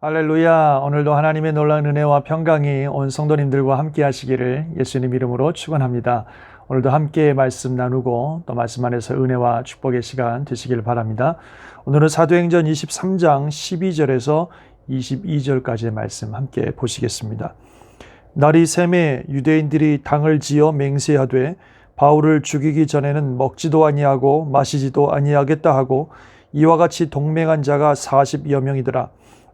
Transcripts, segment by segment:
할렐루야. 오늘도 하나님의 놀라운 은혜와 평강이 온 성도님들과 함께 하시기를 예수님 이름으로 축원합니다. 오늘도 함께 말씀 나누고 또 말씀 안에서 은혜와 축복의 시간 되시길 바랍니다. 오늘은 사도행전 23장 12절에서 22절까지의 말씀 함께 보시겠습니다. 날이 새매 유대인들이 당을 지어 맹세하되 바울을 죽이기 전에는 먹지도 아니하고 마시지도 아니하겠다 하고 이와 같이 동맹한 자가 40여 명이더라.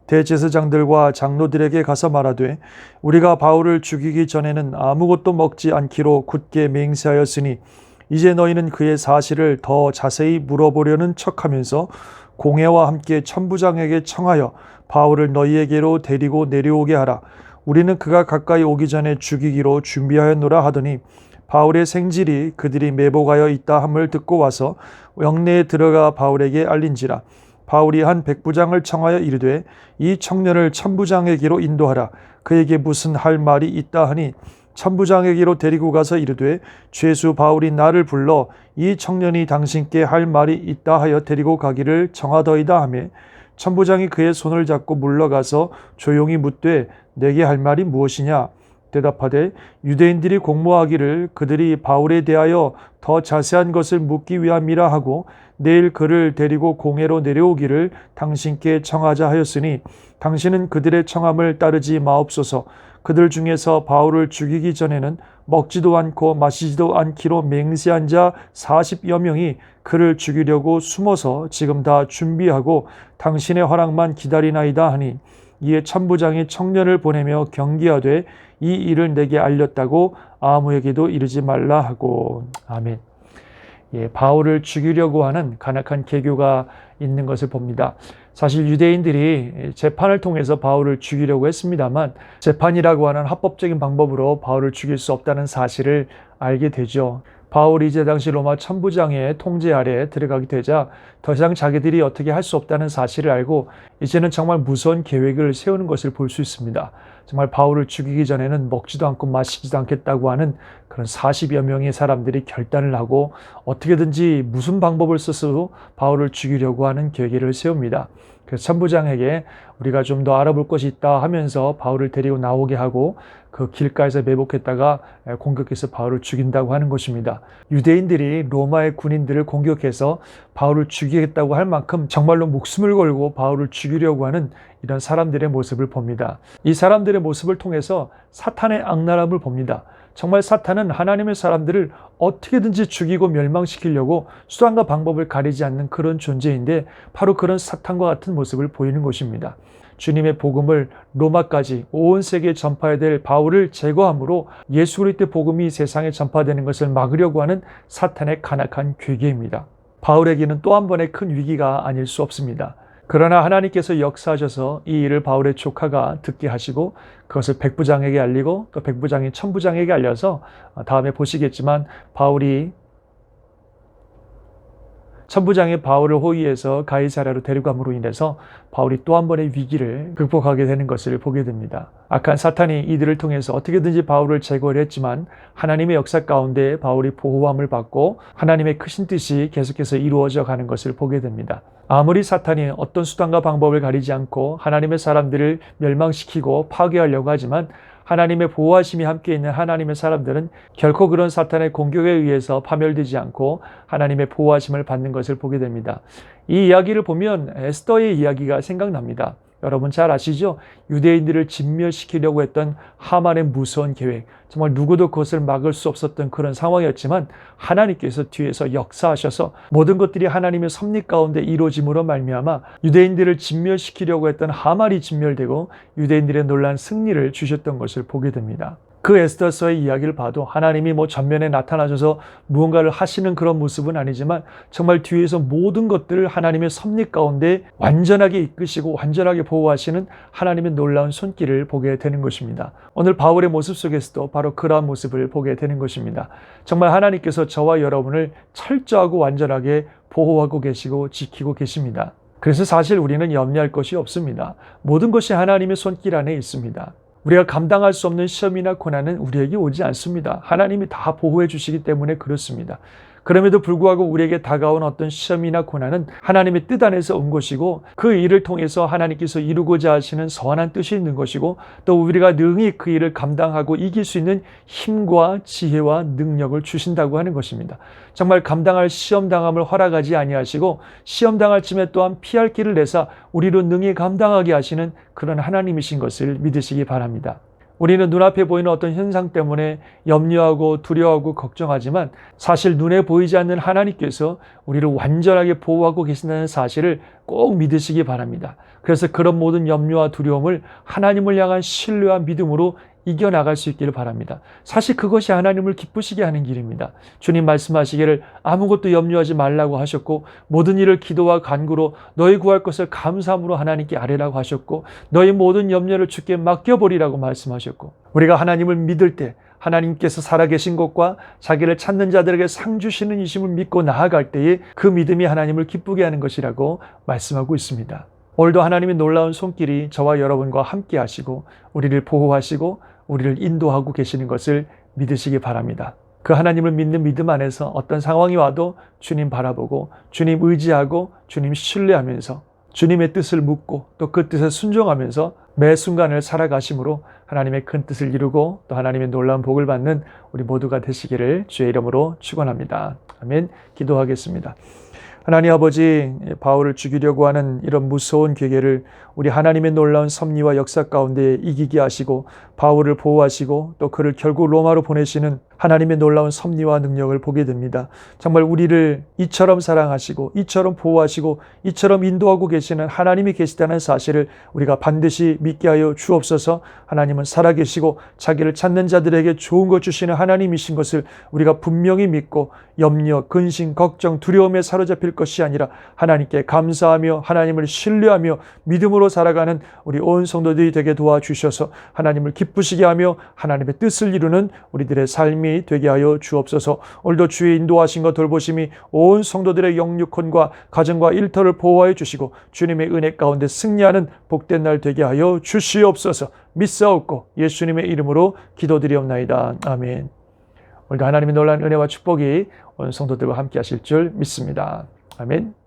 대제사장들과 장로들에게 가서 말하되 우리가 바울을 죽이기 전에는 아무것도 먹지 않기로 굳게 맹세하였으니 이제 너희는 그의 사실을 더 자세히 물어보려는 척하면서 공회와 함께 천부장에게 청하여 바울을 너희에게로 데리고 내려오게 하라. 우리는 그가 가까이 오기 전에 죽이기로 준비하였노라 하더니 바울의 생질이 그들이 매복하여 있다 함을 듣고 와서 영내에 들어가 바울에게 알린지라. 바울이 한 백부장을 청하여 이르되 이 청년을 천부장에게로 인도하라. 그에게 무슨 할 말이 있다 하니 천부장에게로 데리고 가서 이르되 죄수 바울이 나를 불러 이 청년이 당신께 할 말이 있다 하여 데리고 가기를 청하더이다 하매 천부장이 그의 손을 잡고 물러가서 조용히 묻되 내게 할 말이 무엇이냐. 대답하되 유대인들이 공모하기를 그들이 바울에 대하여 더 자세한 것을 묻기 위함이라 하고 내일 그를 데리고 공회로 내려오기를 당신께 청하자 하였으니 당신은 그들의 청함을 따르지 마옵소서. 그들 중에서 바울을 죽이기 전에는 먹지도 않고 마시지도 않기로 맹세한 자 40여 명이 그를 죽이려고 숨어서 지금 다 준비하고 당신의 허락만 기다리나이다 하니 이에 천부장이 청년을 보내며 경계하되 이 일을 내게 알렸다고 아무에게도 이르지 말라 하고. 아멘. 바울을 죽이려고 하는 간악한 계교가 있는 것을 봅니다. 사실 유대인들이 재판을 통해서 바울을 죽이려고 했습니다만 재판이라고 하는 합법적인 방법으로 바울을 죽일 수 없다는 사실을 알게 되죠. 바울이 이제 당시 로마 천부장의 통제 아래 들어가게 되자 더 이상 자기들이 어떻게 할 수 없다는 사실을 알고 이제는 정말 무서운 계획을 세우는 것을 볼 수 있습니다. 정말 바울을 죽이기 전에는 먹지도 않고 마시지도 않겠다고 하는 그런 40여 명의 사람들이 결단을 하고 어떻게든지 무슨 방법을 써서 바울을 죽이려고 하는 계획을 세웁니다. 그래서 천부장에게 우리가 좀 더 알아볼 것이 있다 하면서 바울을 데리고 나오게 하고 그 길가에서 매복했다가 공격해서 바울을 죽인다고 하는 것입니다. 유대인들이 로마의 군인들을 공격해서 바울을 죽이겠다고 할 만큼 정말로 목숨을 걸고 바울을 죽이려고 하는 이런 사람들의 모습을 봅니다. 이 사람들의 모습을 통해서 사탄의 악랄함을 봅니다. 정말 사탄은 하나님의 사람들을 어떻게든지 죽이고 멸망시키려고 수단과 방법을 가리지 않는 그런 존재인데 바로 그런 사탄과 같은 모습을 보이는 것입니다. 주님의 복음을 로마까지 온 세계에 전파해야 될 바울을 제거함으로 예수 그리스도의 복음이 세상에 전파되는 것을 막으려고 하는 사탄의 간악한 괴계입니다. 바울에게는 또 한 번의 큰 위기가 아닐 수 없습니다. 그러나 하나님께서 역사하셔서 이 일을 바울의 조카가 듣게 하시고 그것을 백부장에게 알리고 또 백부장이 천부장에게 알려서 다음에 보시겠지만 바울이 천부장이 바울을 호위해서 가이사랴로 데려감으로 인해서 바울이 또 한 번의 위기를 극복하게 되는 것을 보게 됩니다. 악한 사탄이 이들을 통해서 어떻게든지 바울을 제거를 했지만 하나님의 역사 가운데 바울이 보호함을 받고 하나님의 크신 뜻이 계속해서 이루어져 가는 것을 보게 됩니다. 아무리 사탄이 어떤 수단과 방법을 가리지 않고 하나님의 사람들을 멸망시키고 파괴하려고 하지만 하나님의 보호하심이 함께 있는 하나님의 사람들은 결코 그런 사탄의 공격에 의해서 파멸되지 않고 하나님의 보호하심을 받는 것을 보게 됩니다. 이 이야기를 보면 에스더의 이야기가 생각납니다. 여러분 잘 아시죠? 유대인들을 진멸시키려고 했던 하만의 무서운 계획, 정말 누구도 그것을 막을 수 없었던 그런 상황이었지만 하나님께서 뒤에서 역사하셔서 모든 것들이 하나님의 섭리 가운데 이루어짐으로 말미암아 유대인들을 진멸시키려고 했던 하만이 진멸되고 유대인들의 놀라운 승리를 주셨던 것을 보게 됩니다. 그 에스더서의 이야기를 봐도 하나님이 전면에 나타나셔서 무언가를 하시는 그런 모습은 아니지만 정말 뒤에서 모든 것들을 하나님의 섭리 가운데 완전하게 이끄시고 완전하게 보호하시는 하나님의 놀라운 손길을 보게 되는 것입니다. 오늘 바울의 모습 속에서도 바로 그러한 모습을 보게 되는 것입니다. 정말 하나님께서 저와 여러분을 철저하고 완전하게 보호하고 계시고 지키고 계십니다. 그래서 사실 우리는 염려할 것이 없습니다. 모든 것이 하나님의 손길 안에 있습니다. 우리가 감당할 수 없는 시험이나 고난은 우리에게 오지 않습니다. 하나님이 다 보호해 주시기 때문에 그렇습니다. 그럼에도 불구하고 우리에게 다가온 어떤 시험이나 고난은 하나님의 뜻 안에서 온 것이고 그 일을 통해서 하나님께서 이루고자 하시는 선한 뜻이 있는 것이고 또 우리가 능히 그 일을 감당하고 이길 수 있는 힘과 지혜와 능력을 주신다고 하는 것입니다. 정말 감당할 시험당함을 허락하지 아니하시고 시험당할 쯤에 또한 피할 길을 내사 우리로 능히 감당하게 하시는 그런 하나님이신 것을 믿으시기 바랍니다. 우리는 눈앞에 보이는 어떤 현상 때문에 염려하고 두려워하고 걱정하지만 사실 눈에 보이지 않는 하나님께서 우리를 완전하게 보호하고 계신다는 사실을 꼭 믿으시기 바랍니다. 그래서 그런 모든 염려와 두려움을 하나님을 향한 신뢰와 믿음으로 이겨나갈 수 있기를 바랍니다. 사실 그것이 하나님을 기쁘시게 하는 길입니다. 주님 말씀하시기를 아무것도 염려하지 말라고 하셨고 모든 일을 기도와 간구로 너희 구할 것을 감사함으로 하나님께 아뢰라고 하셨고 너희 모든 염려를 주께 맡겨버리라고 말씀하셨고 우리가 하나님을 믿을 때 하나님께서 살아계신 것과 자기를 찾는 자들에게 상 주시는 이심을 믿고 나아갈 때에 그 믿음이 하나님을 기쁘게 하는 것이라고 말씀하고 있습니다. 오늘도 하나님의 놀라운 손길이 저와 여러분과 함께 하시고 우리를 보호하시고 우리를 인도하고 계시는 것을 믿으시기 바랍니다. 그 하나님을 믿는 믿음 안에서 어떤 상황이 와도 주님 바라보고 주님 의지하고 주님 신뢰하면서 주님의 뜻을 묻고 또 그 뜻에 순종하면서 매 순간을 살아가심으로 하나님의 큰 뜻을 이루고 또 하나님의 놀라운 복을 받는 우리 모두가 되시기를 주의 이름으로 축원합니다. 아멘. 기도하겠습니다. 하나님 아버지, 바울을 죽이려고 하는 이런 무서운 괴계를 우리 하나님의 놀라운 섭리와 역사 가운데 이기게 하시고 바울을 보호하시고 또 그를 결국 로마로 보내시는 하나님의 놀라운 섭리와 능력을 보게 됩니다. 정말 우리를 이처럼 사랑하시고 이처럼 보호하시고 이처럼 인도하고 계시는 하나님이 계시다는 사실을 우리가 반드시 믿게 하여 주옵소서. 하나님은 살아계시고 자기를 찾는 자들에게 좋은 것 주시는 하나님이신 것을 우리가 분명히 믿고 염려, 근심, 걱정, 두려움에 사로잡힐 것이 아니라 하나님께 감사하며 하나님을 신뢰하며 믿음으로 살아가는 우리 온 성도들이 되게 도와주셔서 하나님을 기쁘시게 하며 하나님의 뜻을 이루는 우리들의 삶이 되게 하여 주옵소서. 오늘도 주의 인도하심과 돌보심이 온 성도들의 영육혼과 가정과 일터를 보호하여 주시고 주님의 은혜 가운데 승리하는 복된 날 되게 하여 주시옵소서. 믿사옵고 예수님의 이름으로 기도드리옵나이다. 아멘. 오늘도 하나님의 놀라운 은혜와 축복이 온 성도들과 함께 하실 줄 믿습니다. 아멘.